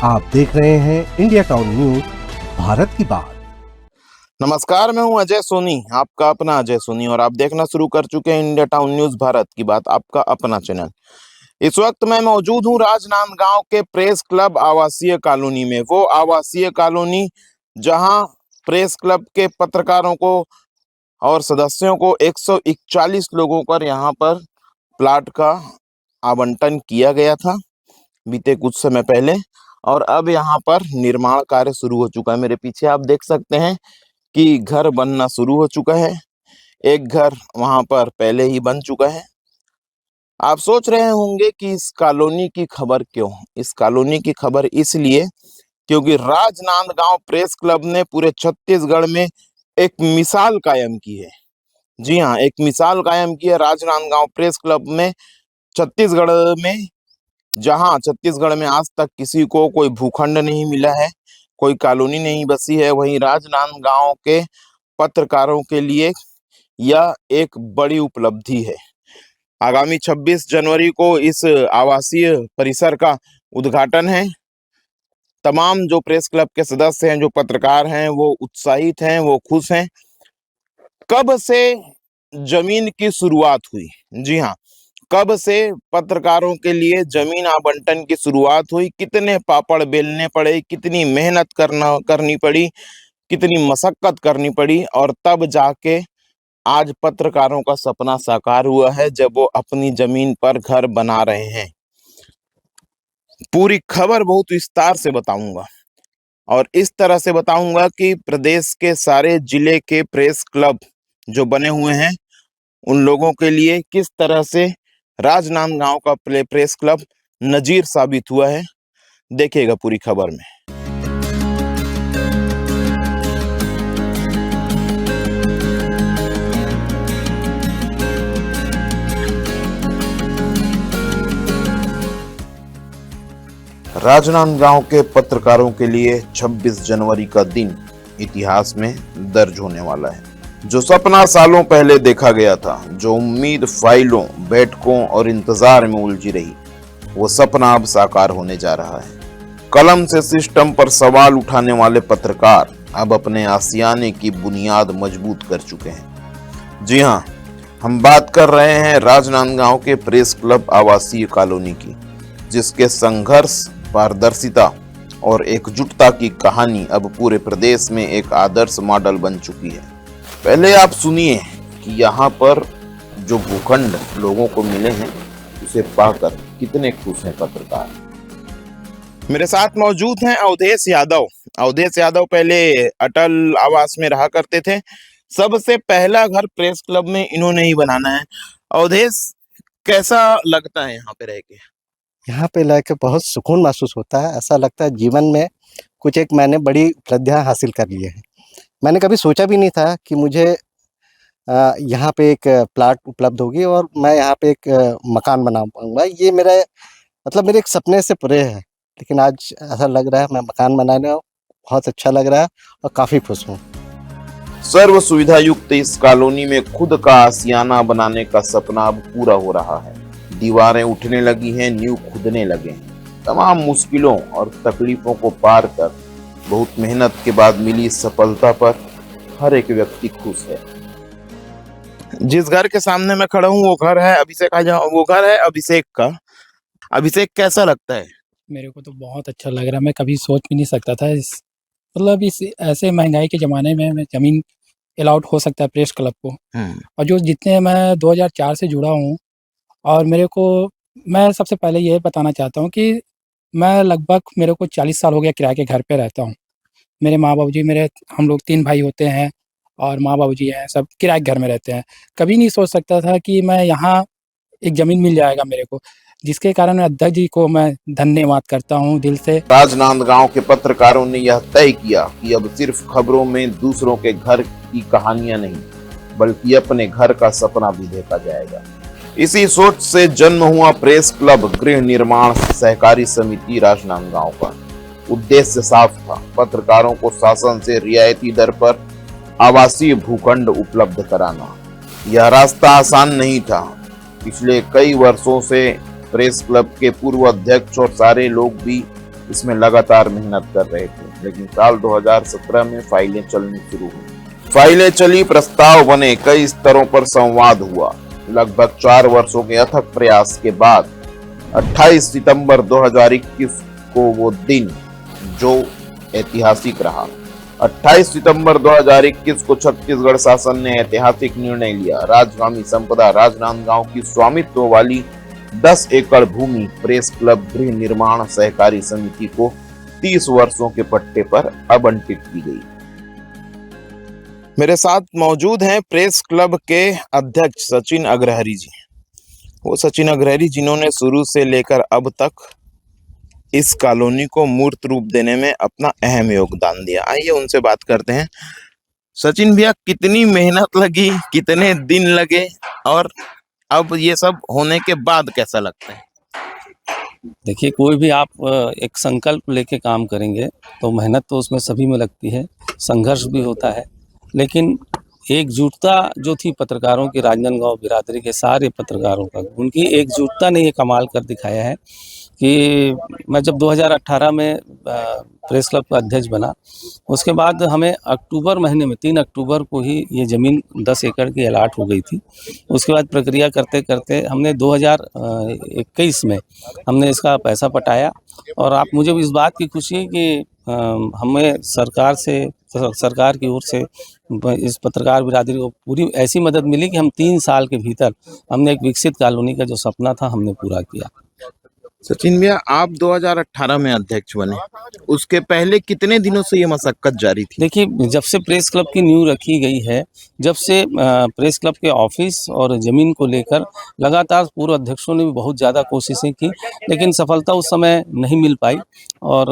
आप देख रहे हैं इंडिया टाउन न्यूज भारत की बात। नमस्कार, मैं हूं अजय सोनी, आपका अपना अजय सोनी, और आप देखना शुरू कर चुके हैं इंडिया टाउन न्यूज भारत की बात, आपका अपना चैनल। इस वक्त मैं मौजूद हूं राजनांदगांव के प्रेस क्लब आवासीय कॉलोनी में। वो आवासीय कॉलोनी जहां प्रेस क्लब के पत्रकारों को और सदस्यों को 141 लोगों पर यहां पर प्लाट का आवंटन किया गया था बीते कुछ समय पहले, और अब यहां पर निर्माण कार्य शुरू हो चुका है। मेरे पीछे आप देख सकते हैं कि घर बनना शुरू हो चुका है। एक घर वहां पर पहले ही बन चुका है। आप सोच रहे होंगे कि इस कॉलोनी की खबर क्यों? इस कॉलोनी की खबर इसलिए क्योंकि राजनांदगांव प्रेस क्लब ने पूरे छत्तीसगढ़ में एक मिसाल कायम की है। जी हाँ, एक मिसाल कायम की है राजनांदगांव प्रेस क्लब में छत्तीसगढ़ में। जहां छत्तीसगढ़ में आज तक किसी को कोई भूखंड नहीं मिला है, कोई कॉलोनी नहीं बसी है, वहीं राजनांदगांव के पत्रकारों के लिए यह एक बड़ी उपलब्धि है। आगामी 26 जनवरी को इस आवासीय परिसर का उद्घाटन है। तमाम जो प्रेस क्लब के सदस्य हैं, जो पत्रकार हैं, वो उत्साहित हैं, वो खुश हैं। कब से जमीन की शुरुआत हुई? जी हाँ, कब से पत्रकारों के लिए जमीन आवंटन की शुरुआत हुई? कितने पापड़ बेलने पड़े, कितनी मेहनत करनी पड़ी, कितनी मशक्कत करनी पड़ी, और तब जाके आज पत्रकारों का सपना साकार हुआ है जब वो अपनी जमीन पर घर बना रहे हैं। पूरी खबर बहुत विस्तार से बताऊंगा, और इस तरह से बताऊंगा कि प्रदेश के सारे जिले के प्रेस क्लब जो बने हुए हैं, उन लोगों के लिए किस तरह से राजनांदगांव का प्रेस क्लब नजीर साबित हुआ है। देखिएगा पूरी खबर में। राजनांदगांव के पत्रकारों के लिए 26 जनवरी का दिन इतिहास में दर्ज होने वाला है। जो सपना सालों पहले देखा गया था, जो उम्मीद फाइलों, बैठकों और इंतजार में उलझी रही, वो सपना अब साकार होने जा रहा है। कलम से सिस्टम पर सवाल उठाने वाले पत्रकार अब अपने आशियाने की बुनियाद मजबूत कर चुके हैं। जी हाँ, हम बात कर रहे हैं राजनांदगांव के प्रेस क्लब आवासीय कॉलोनी की, जिसके संघर्ष, पारदर्शिता और एकजुटता की कहानी अब पूरे प्रदेश में एक आदर्श मॉडल बन चुकी है। पहले आप सुनिए कि यहाँ पर जो भूखंड लोगों को मिले हैं, उसे पाकर कितने खुश हैं पत्रकार। मेरे साथ मौजूद हैं अवधेश यादव। अवधेश यादव पहले अटल आवास में रहा करते थे। सबसे पहला घर प्रेस क्लब में इन्होंने ही बनाना है। अवधेश, कैसा लगता है यहाँ पे रह के? यहाँ पे रह बहुत सुकून महसूस होता है। ऐसा लगता है जीवन में कुछ एक मैंने बड़ी उपलब्धियाँ हासिल कर ली हैं। मैंने कभी सोचा भी नहीं था कि मुझे यहाँ पे एक प्लाट उपलब्ध होगी और मैं यहाँ पे एक मकान बना पाऊँगा। ये मेरे एक सपने से परे है, लेकिन आज ऐसा लग रहा है मैं मकान बनाने बहुत अच्छा लग रहा है और काफ़ी खुश हूँ। सर्व सुविधा युक्त इस कॉलोनी में खुद का आशियाना बनाने का सपना अब पूरा हो रहा है। दीवारें उठने लगी हैं, नींव खुदने लगे हैं। तमाम मुश्किलों और तकलीफों को पार कर बहुत मेहनत के बाद मिली सफलता पर हर एक व्यक्ति खुश है। जिस घर के सामने मैं खड़ा हूँ, वो घर है अभिषेक का। अभिषेक, कैसा लगता है? मेरे को तो बहुत अच्छा लग रहा है। मैं कभी सोच भी नहीं सकता था इस ऐसे महंगाई के ज़माने में ज़मीन अलाउड हो सकता है प्रेस क्लब को। और जो जितने मैं 2004 से जुड़ा हूँ, और मैं सबसे पहले ये बताना चाहता हूँ कि मैं लगभग मेरे को 40 साल हो गया किराए के घर पे रहता हूँ। मेरे माँ बाबूजी हम लोग 3 भाई होते हैं, और माँ बाबूजी हैं, सब किराए के घर में रहते हैं। कभी नहीं सोच सकता था कि मैं यहाँ एक ज़मीन मिल जाएगा मेरे को, जिसके कारण मैं अध्यक्ष जी को मैं धन्यवाद करता हूँ दिल से। राजनांदगांव के पत्रकारों ने यह तय किया कि अब सिर्फ खबरों में दूसरों के घर की कहानियां नहीं, बल्कि अपने घर का सपना भी देखा जाएगा। इसी सोच से जन्म हुआ प्रेस क्लब गृह निर्माण सहकारी समिति राजनांदगांव का। उद्देश्य साफ था, पत्रकारों को शासन से रियायती दर पर आवासीय भूखंड उपलब्ध कराना। यह रास्ता आसान नहीं था। पिछले कई वर्षों से प्रेस क्लब के पूर्व अध्यक्ष और सारे लोग भी इसमें लगातार मेहनत कर रहे थे, लेकिन साल 2017 में फाइलें चलनी शुरू हुई। फाइलें चली, प्रस्ताव बने, कई स्तरों पर संवाद हुआ। लगभग 4 वर्षों के अथक प्रयास के बाद 28 सितंबर 2021 को वो दिन जो ऐतिहासिक रहा। 28 सितंबर 2021 को छत्तीसगढ़ शासन ने ऐतिहासिक निर्णय लिया। राजगामी संपदा राजनांदगांव की स्वामित्व वाली 10 एकड़ भूमि प्रेस क्लब गृह निर्माण सहकारी समिति को 30 वर्षों के पट्टे पर आवंटित की गई। मेरे साथ मौजूद हैं प्रेस क्लब के अध्यक्ष सचिन अग्रहरी जी। वो सचिन अग्रहरी जिन्होंने शुरू से लेकर अब तक इस कॉलोनी को मूर्त रूप देने में अपना अहम योगदान दिया। आइए उनसे बात करते हैं। सचिन भैया, कितनी मेहनत लगी, कितने दिन लगे और अब ये सब होने के बाद कैसा लगता है? देखिए, कोई भी आप एक संकल्प लेके काम करेंगे तो मेहनत तो उसमें सभी में लगती है, संघर्ष भी होता है, लेकिन एकजुटता जो थी पत्रकारों की, राजनांदगांव बिरादरी के सारे पत्रकारों का, उनकी एकजुटता ने ये कमाल कर दिखाया है कि मैं जब 2018 में प्रेस क्लब का अध्यक्ष बना, उसके बाद हमें अक्टूबर महीने में 3 अक्टूबर को ही ये ज़मीन 10 एकड़ की अलाट हो गई थी। उसके बाद प्रक्रिया करते करते हमने 2021 में हमने इसका पैसा पटाया। और आप, मुझे इस बात की खुशी है कि हमें सरकार की ओर से इस पत्रकार बिरादरी को पूरी ऐसी मदद मिली कि हम 3 साल के भीतर हमने एक विकसित कॉलोनी का जो सपना था हमने पूरा किया। सचिन भैया, आप 2018 में अध्यक्ष बने, उसके पहले कितने दिनों से ये मशक्कत जारी थी? देखिए, जब से प्रेस क्लब की नींव रखी गई है, जब से प्रेस क्लब के ऑफिस और ज़मीन को लेकर लगातार पूर्व अध्यक्षों ने भी बहुत ज़्यादा कोशिशें की, लेकिन सफलता उस समय नहीं मिल पाई। और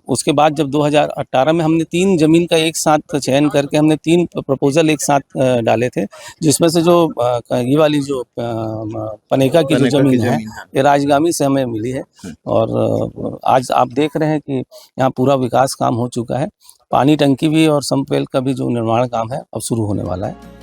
उसके बाद जब 2018 में हमने 3 ज़मीन का एक साथ चयन करके हमने 3 प्रपोजल एक साथ डाले थे, जिसमें से जो ये वाली जो पनेका की जो ज़मीन है, ये राजगामी से हमें मिली है। और आज आप देख रहे हैं कि यहाँ पूरा विकास काम हो चुका है। पानी टंकी भी और समपेल का भी जो निर्माण काम है अब शुरू होने वाला है।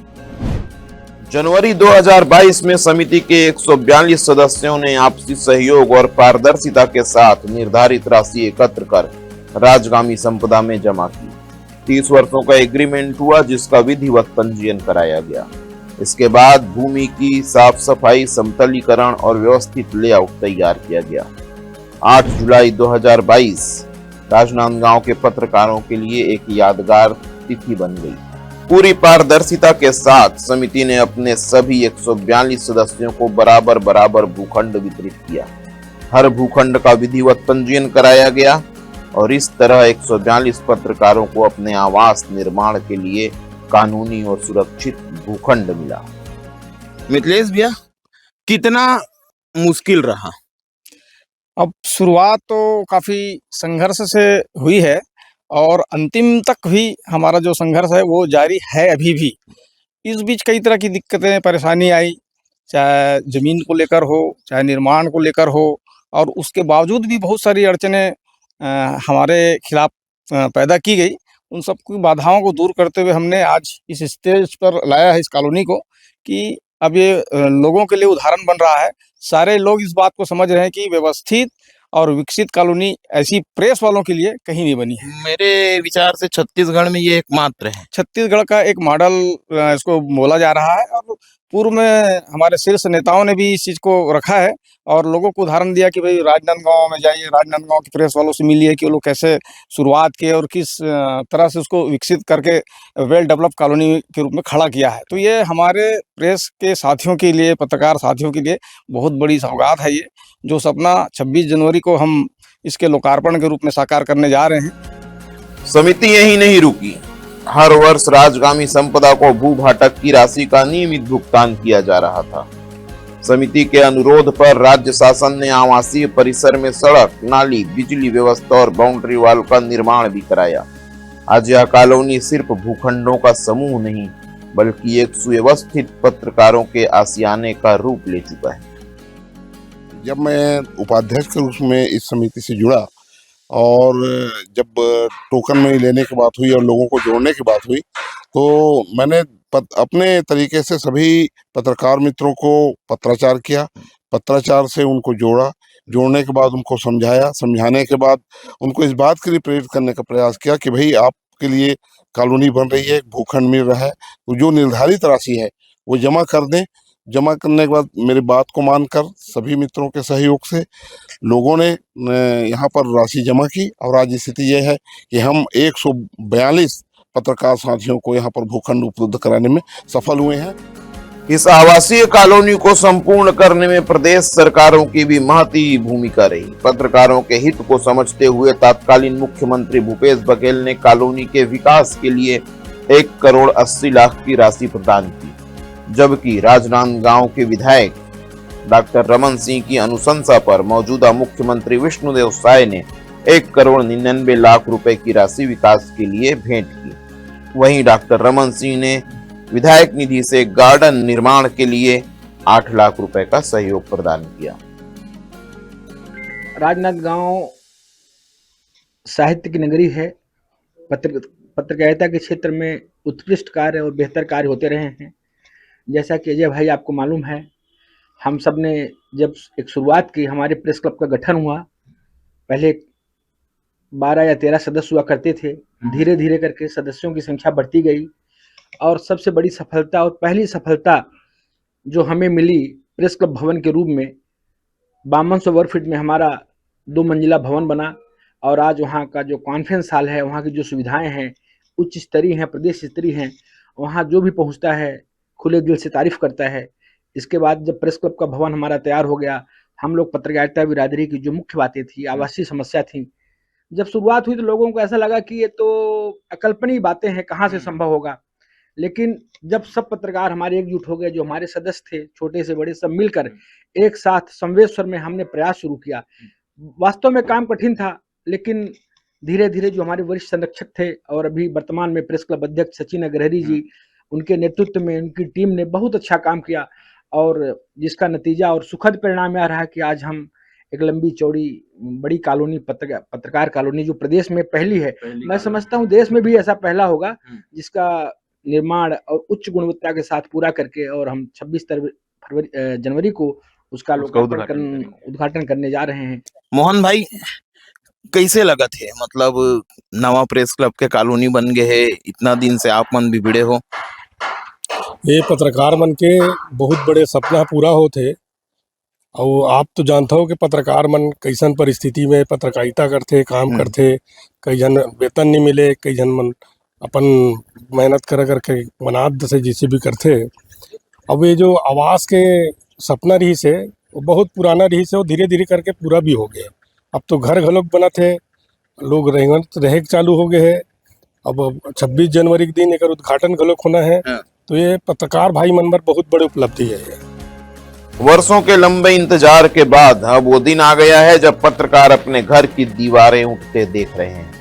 जनवरी 2022 में समिति के 142 सदस्यों ने आपसी सहयोग और पारदर्शिता के साथ निर्धारित राशि एकत्र कर राजगामी संपदा में जमा की। 30 वर्षों का एग्रीमेंट हुआ, जिसका विधिवत पंजीयन कराया गया। इसके बाद भूमि की साफ सफाई, समतलीकरण और व्यवस्थित लेआउट तैयार किया गया। 8 जुलाई 2022 राजनांदगांव के पत्रकारों के लिए एक यादगार तिथि बन गई। पूरी पारदर्शिता के साथ समिति ने अपने सभी 142 सदस्यों को बराबर भूखंड वितरित किया। हर भूखंड का विधिवत पंजीयन कराया गया और इस तरह 142 पत्रकारों को अपने आवास निर्माण के लिए कानूनी और सुरक्षित भूखंड मिला। मिथिलेश भैया, कितना मुश्किल रहा? अब शुरुआत तो काफ़ी संघर्ष से हुई है और अंतिम तक भी हमारा जो संघर्ष है वो जारी है अभी भी। इस बीच कई तरह की दिक्कतें, परेशानी आई, चाहे ज़मीन को लेकर हो, चाहे निर्माण को लेकर हो, और उसके बावजूद भी बहुत सारी अड़चनें हमारे खिलाफ पैदा की गई। उन सब की बाधाओं को दूर करते हुए हमने आज इस स्टेज पर लाया है इस कॉलोनी को कि अब ये लोगों के लिए उदाहरण बन रहा है। सारे लोग इस बात को समझ रहे हैं कि व्यवस्थित और विकसित कॉलोनी ऐसी प्रेस वालों के लिए कहीं नहीं बनी है। मेरे विचार से छत्तीसगढ़ में ये एकमात्र है। छत्तीसगढ़ का एक मॉडल इसको बोला जा रहा है और पूर्व में हमारे शीर्ष नेताओं ने भी इस चीज़ को रखा है और लोगों को उदाहरण दिया कि भाई राजनांदगांव में जाइए, राजनांदगांव की प्रेस वालों से मिलिए कि वो लोग कैसे शुरुआत किए और किस तरह से उसको विकसित करके वेल डेवलप कॉलोनी के रूप में खड़ा किया है। तो ये हमारे प्रेस के साथियों के लिए, पत्रकार साथियों के लिए बहुत बड़ी सौगात है। ये जो सपना 26 जनवरी को हम इसके लोकार्पण के रूप में साकार करने जा रहे हैं। समिति यही नहीं रुकी। हर वर्ष राजगामी संपदा को भू-भाटक की राशि का नियमित भुगतान किया जा रहा था। समिति के अनुरोध पर राज्य शासन ने आवासीय परिसर में सड़क, नाली, बिजली व्यवस्था और बाउंड्री वॉल का निर्माण भी कराया। आज यह कॉलोनी सिर्फ भूखंडों का समूह नहीं, बल्कि एक सुव्यवस्थित पत्रकारों के आशियाने का रूप ले चुका है। जब मैं उपाध्यक्ष के रूप में इस समिति से जुड़ा और जब टोकन मनी लेने की बात हुई और लोगों को जोड़ने की बात हुई, तो मैंने अपने तरीके से सभी पत्रकार मित्रों को पत्राचार किया, पत्राचार से उनको जोड़ा, जोड़ने के बाद उनको समझाया, समझाने के बाद उनको इस बात के लिए प्रेरित करने का प्रयास किया कि भाई आपके लिए कॉलोनी बन रही है, भूखंड मिल रहा है, तो जो निर्धारित राशि है वो जमा कर दें। जमा करने के बाद मेरी बात को मानकर सभी मित्रों के सहयोग से लोगों ने यहाँ पर राशि जमा की और आज स्थिति यह है कि हम 142 पत्रकार साथियों को यहाँ पर भूखंड उपलब्ध कराने में सफल हुए हैं। इस आवासीय कॉलोनी को संपूर्ण करने में प्रदेश सरकारों की भी महती भूमिका रही। पत्रकारों के हित को समझते हुए तत्कालीन मुख्यमंत्री भूपेश बघेल ने कॉलोनी के विकास के लिए 1,80,00,000 की राशि प्रदान की, जबकि राजनांदगांव के विधायक डॉक्टर रमन सिंह की अनुशंसा पर मौजूदा मुख्यमंत्री विष्णुदेव साय ने 1,99,00,000 रुपए की राशि विकास के लिए भेंट की। वहीं डॉक्टर रमन सिंह ने विधायक निधि से गार्डन निर्माण के लिए 8 लाख रुपए का सहयोग प्रदान किया। राजनांदगांव साहित्य की नगरी है। पत्रकारिता के क्षेत्र में उत्कृष्ट कार्य और बेहतर कार्य होते रहे हैं। जैसा कि अजय भाई आपको मालूम है, हम सब ने जब एक शुरुआत की, हमारे प्रेस क्लब का गठन हुआ, पहले 12 या 13 सदस्य हुआ करते थे। धीरे धीरे करके सदस्यों की संख्या बढ़ती गई और सबसे बड़ी सफलता और पहली सफलता जो हमें मिली प्रेस क्लब भवन के रूप में, 5200 वर्ग फीट में हमारा 2 मंजिला भवन बना और आज वहाँ का जो कॉन्फ्रेंस हॉल है, वहाँ की जो सुविधाएं हैं उच्च स्तरीय हैं, प्रदेश स्तरीय हैं। वहाँ जो भी पहुँचता है खुले दिल से तारीफ करता है। इसके बाद जब प्रेस क्लब का भवन हमारा तैयार हो गया, हम लोग पत्रकारिता बिरादरी की जो मुख्य बातें थी, आवासीय समस्या थी, जब शुरुआत हुई तो लोगों को ऐसा लगा कि ये तो अकल्पनीय बातें हैं, कहाँ से संभव होगा। लेकिन जब सब पत्रकार हमारे एकजुट हो गए, जो हमारे सदस्य थे, छोटे से बड़े, सब मिलकर एक साथ संवेश्वर में हमने प्रयास शुरू किया। वास्तव में काम कठिन था, लेकिन धीरे धीरे जो हमारे वरिष्ठ संरक्षक थे और अभी वर्तमान में प्रेस क्लब अध्यक्ष सचिन अग्रहरी जी, उनके नेतृत्व में उनकी टीम ने बहुत अच्छा काम किया और जिसका नतीजा और सुखद परिणाम यह रहा कि आज हम एक लंबी चौड़ी बड़ी कॉलोनी, पत्रकार कॉलोनी, जो प्रदेश में पहली है, मैं समझता हूँ देश में भी ऐसा पहला होगा, जिसका निर्माण और उच्च गुणवत्ता के साथ पूरा करके, और हम 26 जनवरी को उसका उद्घाटन करने जा रहे हैं। मोहन भाई, कैसे लगा थे, मतलब नवा प्रेस क्लब के कॉलोनी बन गए है, इतना दिन से आप मन भी भिड़े हो। ये पत्रकार मन के बहुत बड़े सपना पूरा होते और आप तो जानते हो कि पत्रकार मन कैसन परिस्थिति में पत्रकारिता करते, काम करते, कई जन वेतन नहीं मिले, कई जन मन अपन मेहनत करके मनाद से जिसे भी करते। अब ये जो आवास के सपना रही से वो बहुत पुराना रही से, वो धीरे धीरे करके पूरा भी हो गया। अब तो घर घलोक बना थे, लोग रहे चालू हो गए है। अब 26 जनवरी के दिन एक उद्घाटन घलोक होना है, तो ये पत्रकार भाई मन पर बहुत बड़ी उपलब्धि है। वर्षों के लंबे इंतजार के बाद अब वो दिन आ गया है जब पत्रकार अपने घर की दीवारें उठते देख रहे हैं।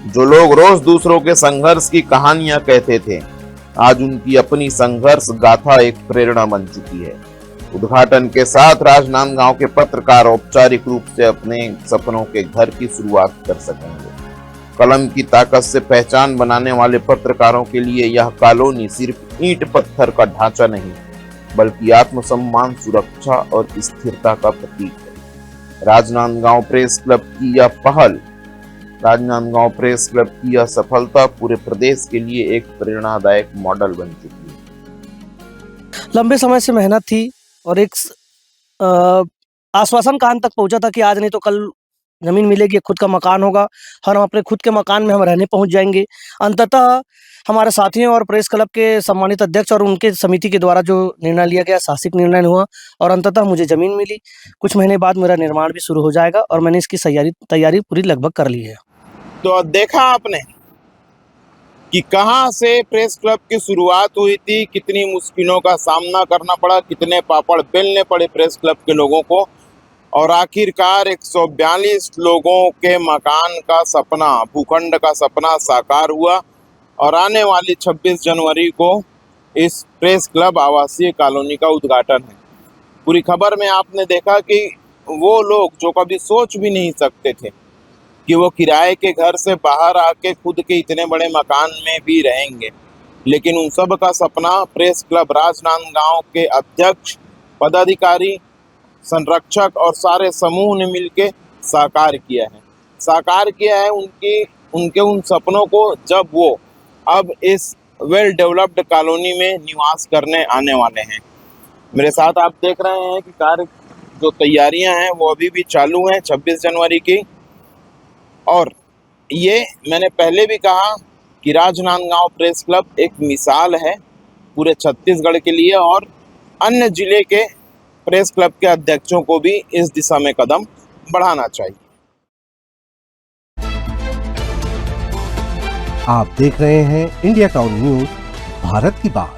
जो लोग रोज दूसरों के संघर्ष की कहानियां कहते थे, आज उनकी अपनी संघर्ष गाथा एक प्रेरणा बन चुकी है। उद्घाटन के साथ राजनांदगांव के पत्रकार औपचारिक रूप से अपने सपनों के घर की शुरुआत कर सकेंगे। कलम की ताकत से पहचान बनाने वाले पत्रकारों के लिए यह कॉलोनी सिर्फ ईंट पत्थर का ढांचा नहीं, बल्कि आत्मसम्मान, सुरक्षा और स्थिरता का प्रतीक है। राजनांदगांव प्रेस क्लब की यह पहल, राजनांदगांव प्रेस क्लब की यह सफलता पूरे प्रदेश के लिए एक प्रेरणादायक मॉडल बन चुकी है। लंबे समय से मेहनत थी और एक आश्वासन कान तक पहुंचा था कि आज नहीं तो कल जमीन मिलेगी, खुद का मकान होगा और हम अपने खुद के मकान में हम रहने पहुंच जाएंगे। अंततः हमारे साथियों और प्रेस क्लब के सम्मानित अध्यक्ष और उनके समिति के द्वारा जो निर्णय लिया गया, साहसिक निर्णय हुआ और अंततः मुझे ज़मीन मिली। कुछ महीने बाद मेरा निर्माण भी शुरू हो जाएगा और मैंने इसकी तैयारी पूरी लगभग कर ली है। तो देखा आपने कि कहां से प्रेस क्लब की शुरुआत हुई थी, कितनी मुश्किलों का सामना करना पड़ा, कितने पापड़ बेलने पड़े प्रेस क्लब के लोगों को, और आखिरकार 142 लोगों के मकान का सपना, भूखंड का सपना साकार हुआ। और आने वाली 26 जनवरी को इस प्रेस क्लब आवासीय कॉलोनी का उद्घाटन है। पूरी खबर में आपने देखा कि वो लोग जो कभी सोच भी नहीं सकते थे कि वो किराए के घर से बाहर आके खुद के इतने बड़े मकान में भी रहेंगे, लेकिन उन सब का सपना प्रेस क्लब राजनांदगांव के अध्यक्ष, पदाधिकारी, संरक्षक और सारे समूह ने मिलके साकार किया है उनके उन सपनों को, जब वो अब इस वेल डेवलप्ड कॉलोनी में निवास करने आने वाले हैं। मेरे साथ आप देख रहे हैं कि कार्य जो तैयारियां हैं वो अभी भी चालू हैं 26 जनवरी की। और ये मैंने पहले भी कहा कि राजनांदगांव प्रेस क्लब एक मिसाल है पूरे छत्तीसगढ़ के लिए, और अन्य जिले के प्रेस क्लब के अध्यक्षों को भी इस दिशा में कदम बढ़ाना चाहिए। आप देख रहे हैं इंडिया टाउन न्यूज, भारत की बात।